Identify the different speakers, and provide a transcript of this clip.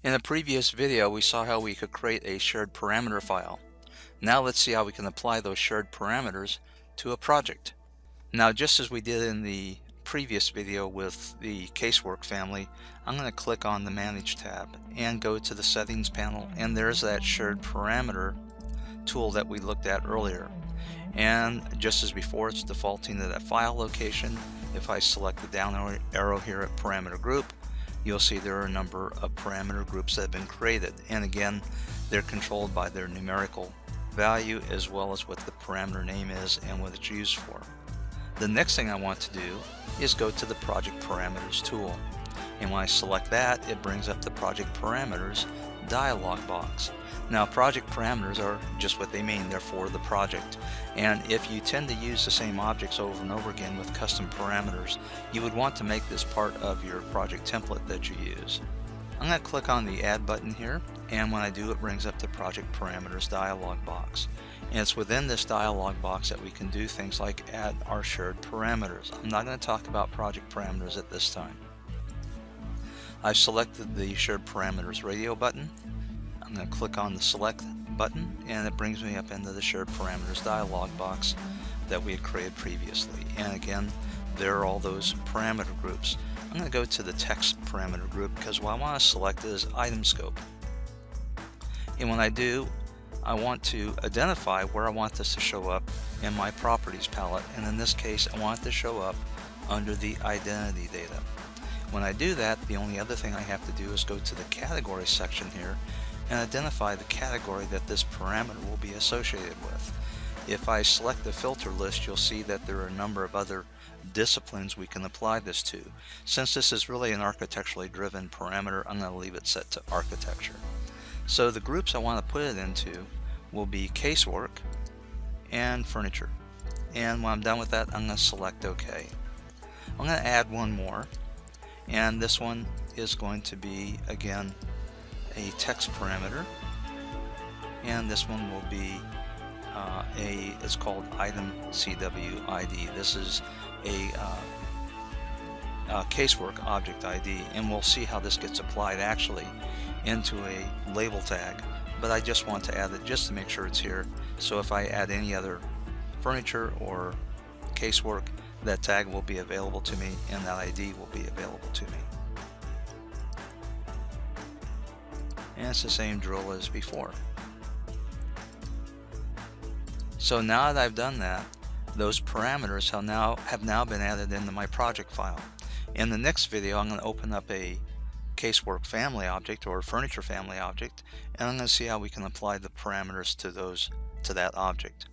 Speaker 1: In a previous video, we saw how we could create a shared parameter file. Now let's see how we can apply those shared parameters to a project. Now, just as we did in the previous video with the casework family, I'm going to click on the Manage tab and go to the Settings panel, and there's that shared parameter tool that we looked at earlier. And just as before, it's defaulting to that file location. If I select the down arrow here at Parameter Group, you'll see there are a number of parameter groups that have been created, and again, they're controlled by their numerical value as well as what the parameter name is and what it's used for. The next thing I want to do is go to the Project Parameters tool, and when I select that, it brings up the Project Parameters dialog box. Now, project parameters are just what they mean, they're for the project, and if you tend to use the same objects over and over again with custom parameters, you would want to make this part of your project template that you use. I'm going to click on the Add button here, and when I do, it brings up the Project Parameters dialog box. And it's within this dialog box that we can do things like add our shared parameters. I'm not going to talk about project parameters at this time. I've selected the Shared Parameters radio button. I'm going to click on the Select button, and it brings me up into the Shared Parameters dialog box that we had created previously. And again, there are all those parameter groups. I'm going to go to the Text parameter group because what I want to select is Item Scope. And when I do, I want to identify where I want this to show up in my Properties palette, and in this case I want it to show up under the Identity data. When I do that, the only other thing I have to do is go to the Categories section here and identify the category that this parameter will be associated with. If I select the filter list, you'll see that there are a number of other disciplines we can apply this to. Since this is really an architecturally driven parameter, I'm going to leave it set to architecture. So the groups I want to put it into will be casework and furniture. And when I'm done with that, I'm going to select OK. I'm going to add one more, and this one is going to be, again, a text parameter, and this one will be it's called item CW ID. This is a casework object ID, and we'll see how this gets applied actually into a label tag, but I just want to add it just to make sure it's here. So if I add any other furniture or casework, that tag will be available to me and that ID will be available to me. And it's the same drill as before. So now that I've done that, those parameters have now been added into my project file. In the next video, I'm going to open up a casework family object or furniture family object, and I'm going to see how we can apply the parameters to that object.